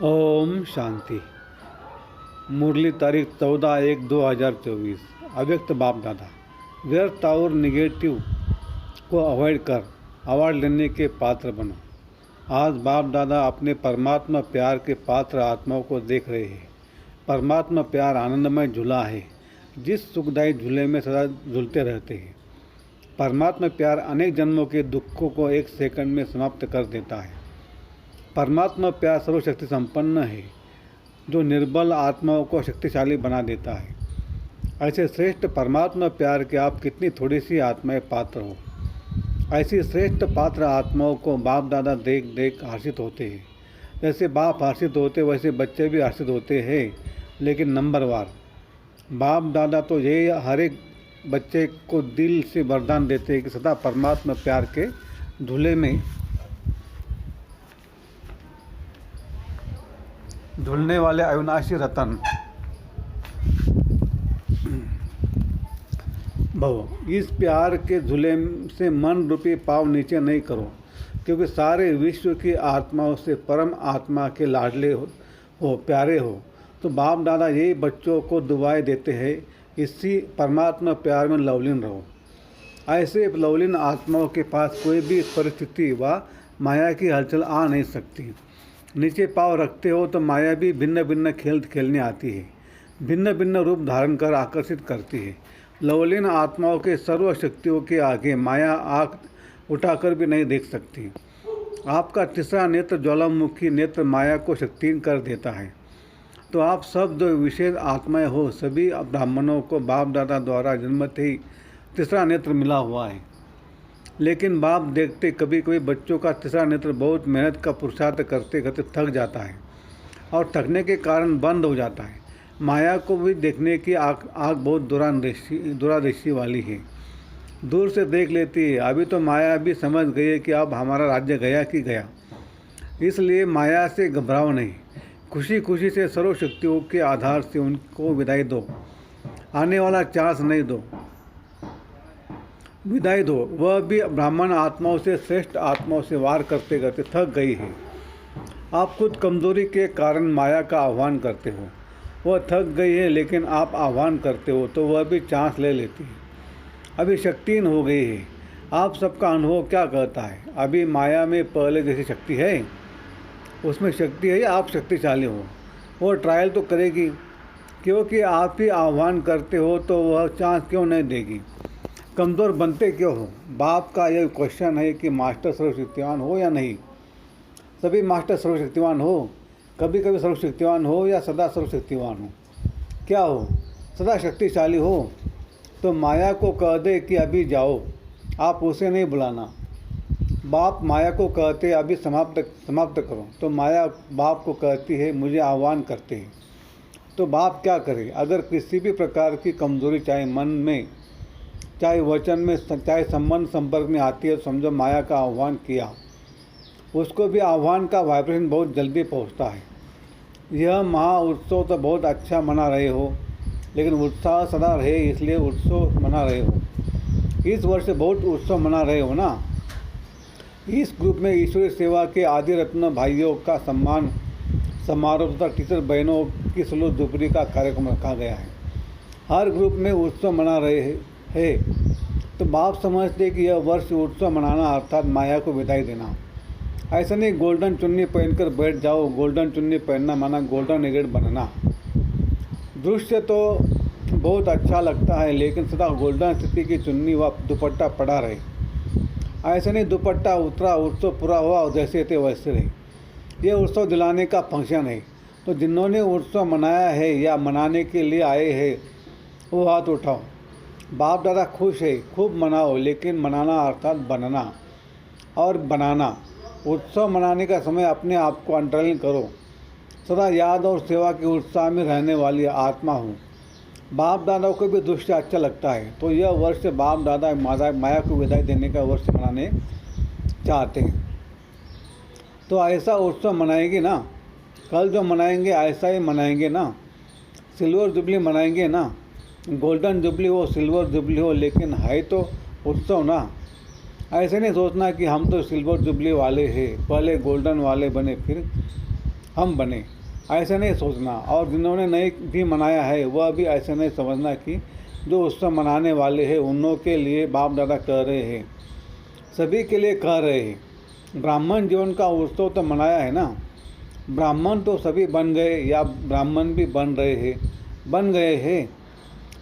ओम शांति। मुरली तारीख 14/1/2024। अव्यक्त बाप दादा। व्यर्थ और निगेटिव को अवॉइड कर अवार्ड लेने के पात्र बनो। आज बाप दादा अपने परमात्मा प्यार के पात्र आत्माओं को देख रहे हैं। परमात्मा प्यार आनंदमय झूला है, जिस सुखदायी झूले में सदा झूलते रहते हैं। परमात्मा प्यार अनेक जन्मों के दुखों को एक सेकंड में समाप्त कर देता है। परमात्मा प्यार सर्वशक्ति संपन्न है, जो निर्बल आत्माओं को शक्तिशाली बना देता है। ऐसे श्रेष्ठ परमात्मा प्यार के आप कितनी थोड़ी सी आत्माएं पात्र हो। ऐसी श्रेष्ठ पात्र आत्माओं को बाप दादा देख देख हर्षित होते हैं। जैसे बाप हर्षित होते वैसे बच्चे भी हर्षित होते हैं, लेकिन नंबरवार। बाप दादा तो ये हर एक बच्चे को दिल से वरदान देते हैं कि सदा परमात्मा प्यार के झूले में झूलने वाले अविनाशी रतन भव। इस प्यार के झूले से मन रूपी पाँव नीचे नहीं करो, क्योंकि सारे विश्व की आत्माओं से परम आत्मा के लाडले हो प्यारे हो। तो बाप दादा यही बच्चों को दुआएं देते हैं, इसी परमात्मा प्यार में लवलीन रहो। ऐसे लवलीन आत्माओं के पास कोई भी परिस्थिति व माया की हलचल आ नहीं सकती। नीचे पाँव रखते हो तो माया भी भिन्न भिन्न खेल खेलने आती है, भिन्न भिन्न रूप धारण कर आकर्षित करती है। लवलीन आत्माओं के सर्व शक्तियों के आगे माया आँख उठाकर भी नहीं देख सकती। आपका तीसरा नेत्र ज्वालामुखी नेत्र माया को शक्तिहीन कर देता है। तो आप सब जो विशेष आत्माएं हो, सभी ब्राह्मणों को बाप दादा द्वारा जन्मते ही तीसरा नेत्र मिला हुआ है। लेकिन बाप देखते कभी कभी बच्चों का तीसरा नेत्र बहुत मेहनत का पुरुषार्थ करते करते थक जाता है और थकने के कारण बंद हो जाता है। माया को भी देखने की आँख बहुत दूरदृष्टि वाली है, दूर से देख लेती है। अभी तो माया भी समझ गई है कि अब हमारा राज्य गया कि गया, इसलिए माया से घबराओ नहीं। खुशी खुशी से सर्वशक्तियों के आधार से उनको विदाई दो, आने वाला चांस नहीं दो, विदाई दो। वह भी ब्राह्मण आत्माओं से श्रेष्ठ आत्माओं से वार करते करते थक गई है। आप खुद कमजोरी के कारण माया का आह्वान करते हो। वह थक गई है, लेकिन आप आह्वान करते हो तो वह भी चांस ले लेती है। अभी शक्तिहीन हो गई है। आप सबका अनुभव क्या कहता है? अभी माया में पहले जैसी शक्ति है? उसमें शक्ति है या आप शक्तिशाली हो? वो ट्रायल तो करेगी, क्योंकि आप ही आह्वान करते हो तो वह चांस क्यों नहीं देगी? कमज़ोर बनते क्यों हो? बाप का यह क्वेश्चन है कि मास्टर सर्वशक्तिवान हो या नहीं। सभी मास्टर सर्वशक्तिवान हो, कभी कभी सर्वशक्तिवान हो या सदा सर्वशक्तिवान हो? क्या हो? सदा शक्तिशाली हो तो माया को कह दे कि अभी जाओ, आप उसे नहीं बुलाना। बाप माया को कहते अभी समाप्त करो, तो माया बाप को कहती है मुझे आह्वान करते हैं। तो बाप क्या करे? अगर किसी भी प्रकार की कमज़ोरी चाहे मन में, चाहे वचन में, चाहे संबंध संपर्क में आती है, समझो माया का आह्वान किया। उसको भी आह्वान का वाइब्रेशन बहुत जल्दी पहुंचता है। यह महा उत्सव तो बहुत अच्छा मना रहे हो, लेकिन उत्साह सदा रहे, इसलिए उत्सव मना रहे हो। इस वर्ष बहुत उत्सव मना रहे हो ना। इस ग्रुप में ईश्वरीय सेवा के आदि रत्न भाइयों का सम्मान समारोह तथा टीचर बहनों की सुलूक दुपरी का कार्यक्रम रखा गया है। हर ग्रुप में उत्सव मना रहे है। तो बाप समझते कि यह वर्ष उत्सव मनाना अर्थात माया को विदाई देना। ऐसा नहीं गोल्डन चुन्नी पहनकर बैठ जाओ। गोल्डन चुन्नी पहनना माना गोल्डन एगेट बनना। दृश्य तो बहुत अच्छा लगता है, लेकिन सदा गोल्डन स्थिति की चुन्नी व दुपट्टा पड़ा रहे। ऐसे नहीं दुपट्टा उतरा, उत्सव पूरा हुआ और जैसे थे वैसे रहे। यह उत्सव दिलाने का फंक्शन है। तो जिन्होंने उत्सव मनाया है या मनाने के लिए आए हैं, वो हाथ उठाओ। बाप दादा खुश है, खूब मनाओ, लेकिन मनाना अर्थात बनना और बनाना। उत्सव मनाने का समय अपने आप को अंतर्लीन करो। सदा याद और सेवा के उत्साह में रहने वाली आत्मा हूँ। बाप दादा को भी दृश्य अच्छा लगता है, तो यह वर्ष बाप दादा माया को विदाई देने का वर्ष मनाने चाहते हैं। तो ऐसा उत्सव मनाएंगे ना। कल जो मनाएंगे ऐसा ही मनाएंगे ना। सिल्वर जुबली मनाएंगे ना। गोल्डन जुबली हो, सिल्वर जुबली हो, लेकिन है तो उत्सव ना। ऐसे नहीं सोचना कि हम तो सिल्वर जुबली वाले हैं, पहले गोल्डन वाले बने फिर हम बने, ऐसा नहीं सोचना। और जिन्होंने नहीं भी मनाया है वह भी ऐसा नहीं समझना कि जो उत्सव मनाने वाले हैं उन्हों के लिए बाप दादा कह रहे हैं, सभी के लिए कह रहे हैं। ब्राह्मण जीवन का उत्सव तो मनाया है ना, ब्राह्मण तो सभी बन गए या ब्राह्मण भी बन रहे हैं, बन गए हैं।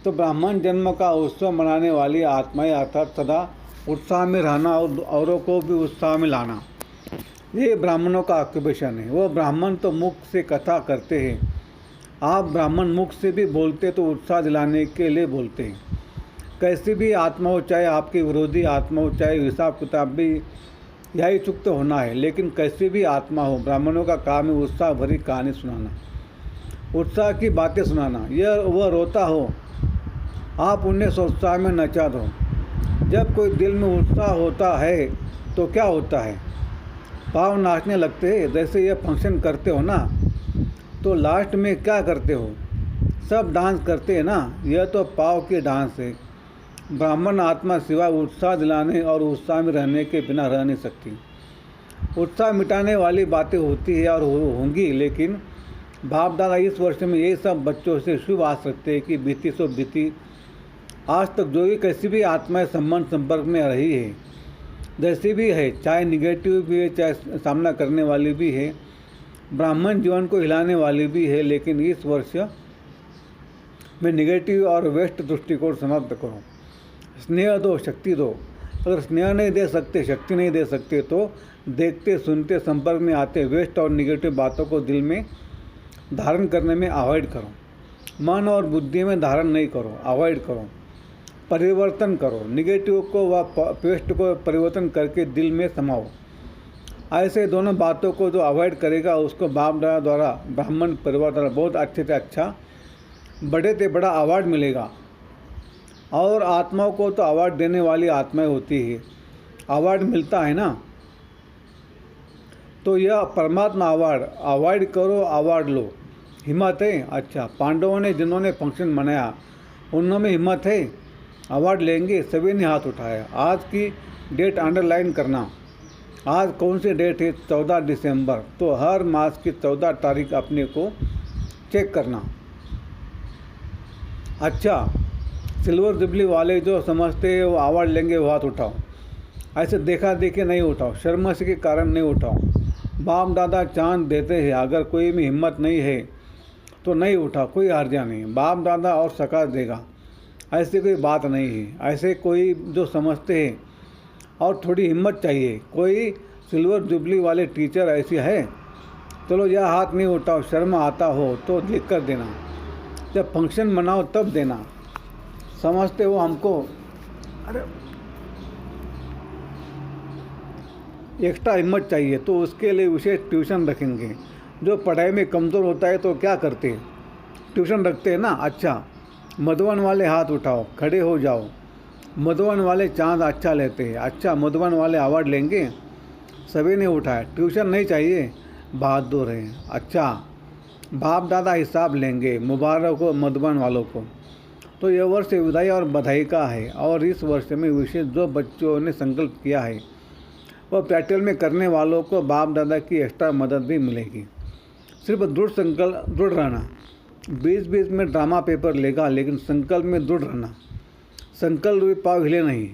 तो ब्राह्मण जन्म का उत्सव मनाने वाली आत्माएं अर्थात सदा उत्साह में रहना और औरों को भी उत्साह में लाना, ये ब्राह्मणों का ऑक्यूपेशन है। वो ब्राह्मण तो मुख से कथा करते हैं, आप ब्राह्मण मुख से भी बोलते तो उत्साह दिलाने के लिए बोलते हैं। कैसी भी आत्मा हो, चाहे आपकी विरोधी आत्मा हो, चाहे हिसाब किताब भी यही चुक्त होना है, लेकिन कैसी भी आत्मा हो, ब्राह्मणों का काम है उत्साह भरी कहानी सुनाना, उत्साह की बातें सुनाना। यह वह रोता हो, आप उन्हें उत्साह में नचा दो। जब कोई दिल में उत्साह होता है तो क्या होता है, पाँव नाचने लगते हैं। जैसे ये फंक्शन करते हो ना, तो लास्ट में क्या करते हो, सब डांस करते हैं ना, यह तो पाँव की डांस है। ब्राह्मण आत्मा सिवाय उत्साह दिलाने और उत्साह में रहने के बिना रह नहीं सकती। उत्साह मिटाने वाली बातें होती है और होंगी, लेकिन बाप दादा इस वर्ष में यही सब बच्चों से शुभ आस रखते हैं कि बीती सो बीती। आज तक जो भी कैसी भी आत्माएं संबंध संपर्क में रही है, जैसी भी है, चाहे निगेटिव भी है चाहे सामना करने वाली भी है, ब्राह्मण जीवन को हिलाने वाली भी है, लेकिन इस वर्ष में निगेटिव और वेस्ट दृष्टिकोण समाप्त करो। स्नेह दो, शक्ति दो। अगर स्नेह नहीं दे सकते, शक्ति नहीं दे सकते, तो देखते सुनते संपर्क में आते वेस्ट और निगेटिव बातों को दिल में धारण करने में अवॉइड करो। मन और बुद्धि में धारण नहीं करो, अवॉइड करो, परिवर्तन करो। निगेटिव को व वेस्ट को परिवर्तन करके दिल में समाओ। ऐसे दोनों बातों को जो अवॉइड करेगा उसको बाप दादा द्वारा, ब्राह्मण परिवार द्वारा बहुत अच्छे से अच्छा, बड़े से बड़ा अवार्ड मिलेगा। और आत्माओं को तो अवार्ड देने वाली आत्माएं होती है, अवार्ड मिलता है ना, तो यह परमात्मा अवार्ड, अवॉइड करो अवार्ड लो। हिम्मत है, अच्छा पांडवों ने जिन्होंने फंक्शन मनाया उनमें हिम्मत है, अवार्ड लेंगे, सभी ने हाथ उठाया। आज की डेट अंडरलाइन करना, आज कौन सी डेट है, 14 दिसंबर, तो हर मास की 14 तारीख अपने को चेक करना। अच्छा, सिल्वर जुबली वाले जो समझते हैं वो अवार्ड लेंगे वो हाथ उठाओ, ऐसे देखा देखे नहीं उठाओ, शर्म के कारण नहीं उठाओ। बाप दादा चांद देते हैं, अगर कोई में हिम्मत नहीं है तो नहीं उठा, कोई हर्जा नहीं, बाप दादा और सका देगा, ऐसी कोई बात नहीं है। ऐसे कोई जो समझते हैं और थोड़ी हिम्मत चाहिए, कोई सिल्वर जुबली वाले टीचर ऐसी है, चलो यह हाथ नहीं उठाओ, शर्म आता हो तो लिख कर देना, जब फंक्शन मनाओ तब देना। समझते हो हमको, अरे एक्स्ट्रा हिम्मत चाहिए तो उसके लिए विशेष ट्यूशन रखेंगे। जो पढ़ाई में कमज़ोर होता है तो क्या करते हैं, ट्यूशन रखते हैं ना। अच्छा, मधुबन वाले हाथ उठाओ, खड़े हो जाओ। मधुबन वाले चांद अच्छा लेते हैं, अच्छा मधुबन वाले अवार्ड लेंगे, सभी ने उठाया। ट्यूशन नहीं चाहिए, बहादुर हैं। अच्छा, बाप दादा हिसाब लेंगे, मुबारक हो मधुबन वालों को। तो यह वर्ष विदाई और बधाई का है। और इस वर्ष में विशेष जो बच्चों ने संकल्प किया है वह प्रैक्टिकल में करने वालों को बाप दादा की एक्स्ट्रा मदद भी मिलेगी। सिर्फ दृढ़ रहना, 20-20 में ड्रामा पेपर लेगा, लेकिन संकल्प में दृढ़ रहना, संकल्प भी पाँव हिले नहीं,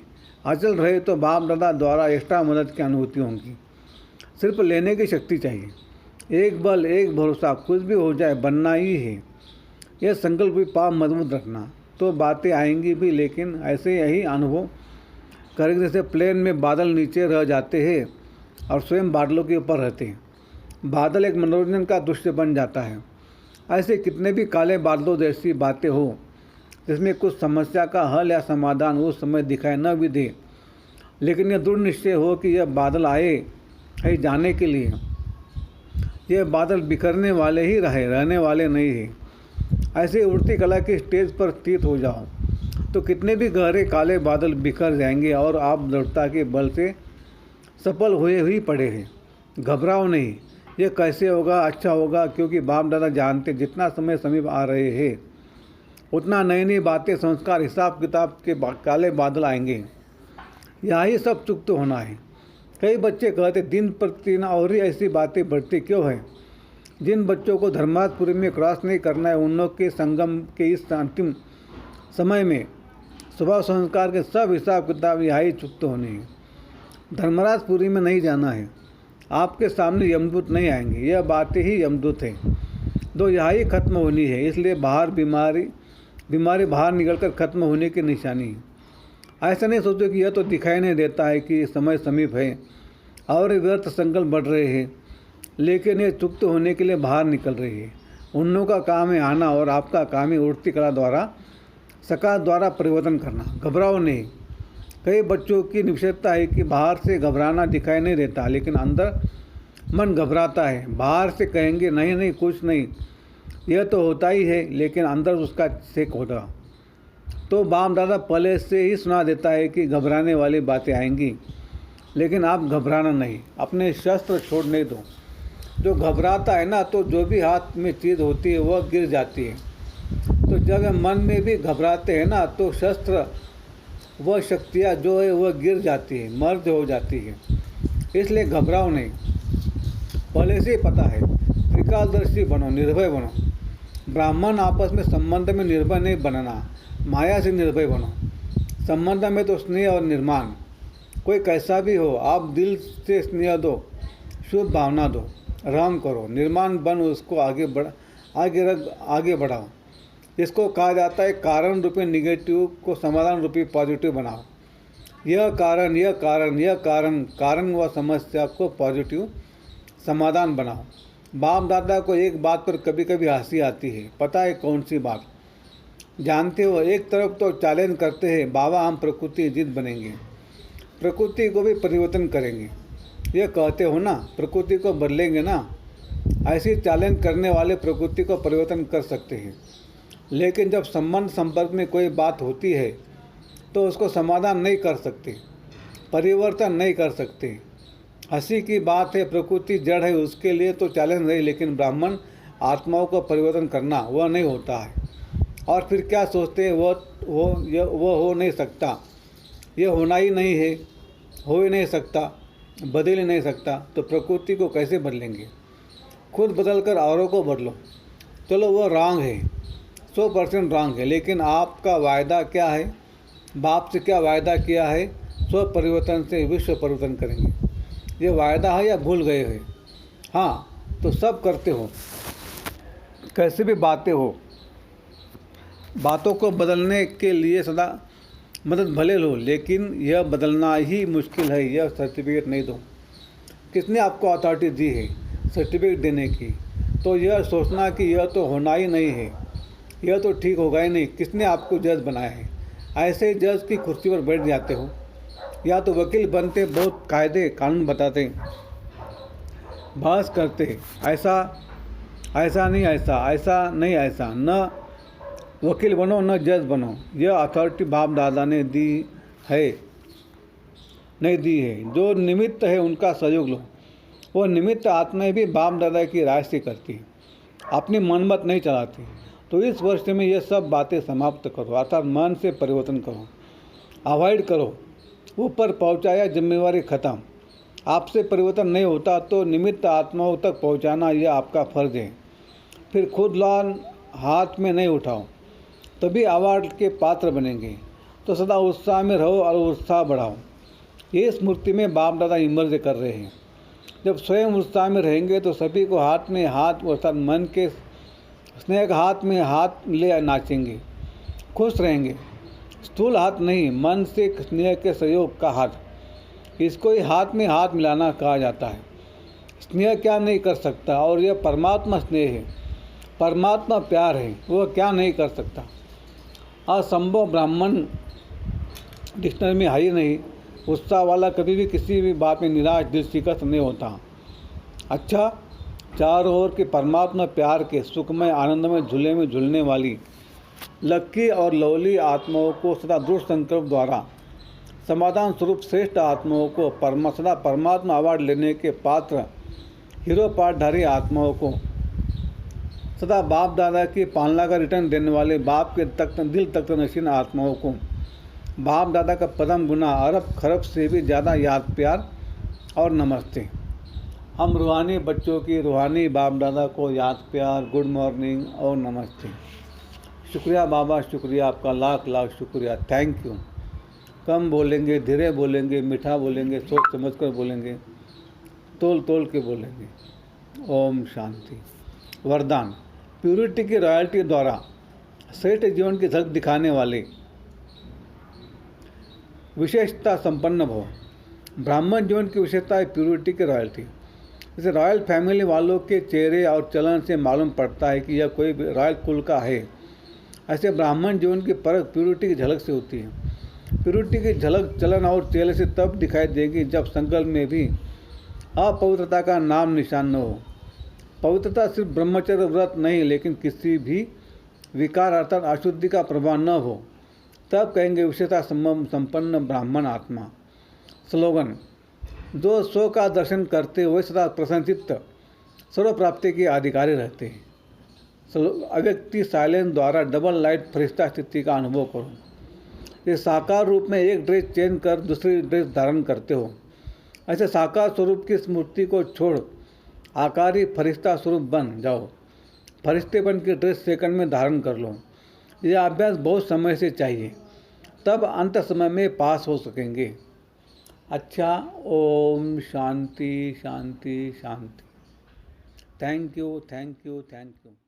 अचल रहे तो बाप दादा द्वारा एक्स्ट्रा मदद की अनुभूति होगी। सिर्फ लेने की शक्ति चाहिए, एक बल एक भरोसा, कुछ भी हो जाए बनना ही है। यह संकल्प भी पाँव मजबूत रखना, तो बातें आएंगी भी, लेकिन ऐसे यही अनुभव करेंगे जैसे प्लेन में बादल नीचे रह जाते हैं और स्वयं बादलों के ऊपर रहते हैं। बादल एक मनोरंजन का दृश्य बन जाता है। ऐसे कितने भी काले बादलों जैसी बातें हो जिसमें कुछ समस्या का हल या समाधान उस समय दिखाई न भी दे, लेकिन यह दृढ़ निश्चय हो कि यह बादल आए है जाने के लिए, यह बादल बिखरने वाले ही रहने वाले नहीं है। ऐसे उड़ती कला की स्टेज पर स्थित हो जाओ तो कितने भी गहरे काले बादल बिखर जाएंगे और आप दृढ़ता के बल से सफल हुए ही पड़े हैं। घबराओ नहीं, ये कैसे होगा, अच्छा होगा, क्योंकि बाप दादा जानते जितना समय समीप आ रहे हैं उतना नई नई बातें, संस्कार, हिसाब किताब के काले बादल आएंगे। यही सब चुक्त होना है। कई बच्चे कहते दिन प्रतिदिन और ही ऐसी बातें बढ़ती क्यों है, जिन बच्चों को धर्माजपुरी में क्रॉस नहीं करना है, उन लोग के संगम के इस अंतिम समय में स्वभाव संस्कार के सब हिसाब किताब यहाँ ही चुकते होने हैं। धर्मराजपुरी में नहीं जाना है, आपके सामने यमदूत नहीं आएंगे, यह बातें ही यमदूत है, दो यहाँ ही खत्म होनी है। इसलिए बाहर बीमारी बाहर निकलकर खत्म होने की निशानी है। ऐसा नहीं सोचो कि यह तो दिखाई नहीं देता है कि समय समीप है और व्यर्थ संकल्प बढ़ रहे हैं, लेकिन ये चुक्त होने के लिए बाहर निकल रही है। उन लोगों का काम है आना और आपका काम है उड़ती कला द्वारा सकाश द्वारा परिवर्तन करना। घबराओ नहीं। कई बच्चों की निश्चितता है कि बाहर से घबराना दिखाई नहीं देता, लेकिन अंदर मन घबराता है। बाहर से कहेंगे नहीं नहीं कुछ नहीं, यह तो होता ही है, लेकिन अंदर उसका सेक होगा। तो बाप दादा पहले से ही सुना देता है कि घबराने वाली बातें आएंगी, लेकिन आप घबराना नहीं, अपने शस्त्र छोड़ने दो। जो घबराता है ना, तो जो भी हाथ में चीज़ होती है वह गिर जाती है। तो जब मन में भी घबराते हैं ना, तो शस्त्र वह शक्तियाँ जो है वह गिर जाती है, मर्द हो जाती है। इसलिए घबराओ नहीं, पहले से ही पता है। त्रिकालदर्शी बनो, निर्भय बनो। ब्राह्मण आपस में संबंध में निर्भय नहीं बनना, माया से निर्भय बनो। संबंध में तो स्नेह और निर्माण, कोई कैसा भी हो आप दिल से स्नेह दो, शुभ भावना दो, रहम करो, निर्माण बन उसको आगे बढ़ाओ। इसको कहा जाता है कारण रूपी निगेटिव को समाधान रूपी पॉजिटिव बनाओ। यह कारण व समस्या को पॉजिटिव समाधान बनाओ। बाप दादा को एक बात पर कभी कभी हंसी आती है, पता है कौन सी बात? जानते हो, एक तरफ तो चैलेंज करते हैं बाबा हम प्रकृति जीत बनेंगे, प्रकृति को भी परिवर्तन करेंगे, ये कहते हो ना, प्रकृति को बदलेंगे ना। ऐसी चैलेंज करने वाले प्रकृति को परिवर्तन कर सकते हैं, लेकिन जब संबंध संपर्क में कोई बात होती है तो उसको समाधान नहीं कर सकते, परिवर्तन नहीं कर सकते। हंसी की बात है, प्रकृति जड़ है, उसके लिए तो चैलेंज नहीं, लेकिन ब्राह्मण आत्माओं को परिवर्तन करना वह नहीं होता है। और फिर क्या सोचते हैं वो हो नहीं सकता, यह होना ही नहीं है, हो ही नहीं सकता, बदल ही नहीं सकता, तो प्रकृति को कैसे बदलेंगे? खुद बदल कर औरों को बदलो। चलो वो रॉन्ग है, 100% रॉन्ग है, लेकिन आपका वायदा क्या है? बाप से क्या वायदा किया है? स्व परिवर्तन से विश्व परिवर्तन करेंगे। ये वायदा है या भूल गए हैं? हाँ, तो सब करते हो, कैसे भी बातें हो, बातों को बदलने के लिए सदा मदद भले लो, लेकिन यह बदलना ही मुश्किल है। यह सर्टिफिकेट नहीं दो। किसने आपको अथॉरिटी दी है सर्टिफिकेट देने की? तो यह सोचना कि यह तो होना ही नहीं है, यह तो ठीक होगा ही नहीं, किसने आपको जज बनाया है? ऐसे जज की कुर्सी पर बैठ जाते हो, या तो वकील बनते, बहुत कायदे कानून बताते, बहस करते, ऐसा नहीं, ऐसा न वकील बनो न जज बनो। यह अथॉरिटी बाप दादा ने दी है, नहीं दी है। जो निमित्त है उनका सहयोग लो। वो निमित्त आत्माएं भी बाप दादा की राय से करती है, अपनी मनमत नहीं चलाती। तो इस वर्ष में ये सब बातें समाप्त करो, अर्थात मन से परिवर्तन करो, अवॉइड करो। ऊपर पहुंचाया, जिम्मेवारी खत्म। आपसे परिवर्तन नहीं होता तो निमित्त आत्माओं तक पहुंचाना यह आपका फर्ज है। फिर खुद लॉन हाथ में नहीं उठाओ, तभी अवार्ड के पात्र बनेंगे। तो सदा उत्साह में रहो और उत्साह बढ़ाओ। ये स्मृति में बाप दादा इमर्ज कर रहे हैं। जब स्वयं उत्साह में रहेंगे तो सभी को हाथ में हाथ, अर्थात मन के स्नेह का हाथ में हाथ ले नाचेंगे, खुश रहेंगे। स्थूल हाथ नहीं, मन से स्नेह के सहयोग का हाथ, इसको ही हाथ में हाथ मिलाना कहा जाता है। स्नेह क्या नहीं कर सकता? और यह परमात्मा स्नेह है, परमात्मा प्यार है, वह क्या नहीं कर सकता? असंभव ब्राह्मण डिक्शनरी में है ही नहीं। उत्साह वाला कभी भी किसी भी बात में निराश, दिल शिकस्त नहीं होता। अच्छा, चारों ओर के परमात्मा प्यार के सुखमय आनंदमय झूले में झूलने वाली लक्की और लवली आत्माओं को सदा दृढ़ संकल्प द्वारा समाधान स्वरूप श्रेष्ठ आत्माओं को सदा परमात्मा अवार्ड लेने के पात्र हीरो पाठधारी आत्माओं को सदा बाप दादा की पालना का रिटर्न देने वाले बाप के दिल तख्त नशीन आत्माओं को बाप दादा का पदम गुना अरब खरब से भी ज़्यादा याद, प्यार और नमस्ते। हम रूहानी बच्चों की रूहानी बाप दादा को याद प्यार, गुड मॉर्निंग और नमस्ते। शुक्रिया बाबा, शुक्रिया आपका, लाख लाख शुक्रिया, थैंक यू। कम बोलेंगे, धीरे बोलेंगे, मीठा बोलेंगे, सोच समझ कर बोलेंगे, तोल तोल के बोलेंगे। ओम शांति। वरदान। प्यूरिटी की रॉयल्टी द्वारा श्रेष्ठ जीवन की झलक दिखाने वाले विशेषता संपन्न भव। ब्राह्मण जीवन की विशेषता है प्यूरिटी की रॉयल्टी। जैसे रॉयल फैमिली वालों के चेहरे और चलन से मालूम पड़ता है कि यह कोई रॉयल कुल का है, ऐसे ब्राह्मण जीवन की परख प्यूरिटी की झलक से होती है। प्यूरिटी की झलक चलन और चेहरे से तब दिखाई देगी जब संकल्प में भी अपवित्रता का नाम निशान न हो। पवित्रता सिर्फ ब्रह्मचर्य व्रत नहीं, लेकिन किसी भी विकार अर्थात अशुद्धि का प्रभाव न हो, तब कहेंगे विशेषता संपन्न ब्राह्मण आत्मा। स्लोगन। जो स्व का दर्शन करते हुए सदा प्रसन्नचित्त सर्व प्राप्ति के अधिकारी रहते हैं। अव्यक्ति साइलेंस द्वारा डबल लाइट फरिश्ता स्थिति का अनुभव करो। ये साकार रूप में एक ड्रेस चेंज कर दूसरी ड्रेस धारण करते हो। ऐसे साकार स्वरूप की स्मृति को छोड़ आकारी फरिश्ता स्वरूप बन जाओ। फरिश्तेपन की ड्रेस सेकंड में धारण कर लो। यह अभ्यास बहुत समय से चाहिए, तब अंत समय में पास हो सकेंगे। अच्छा, ओम शांति शांति शांति। Thank you, thank you, thank you.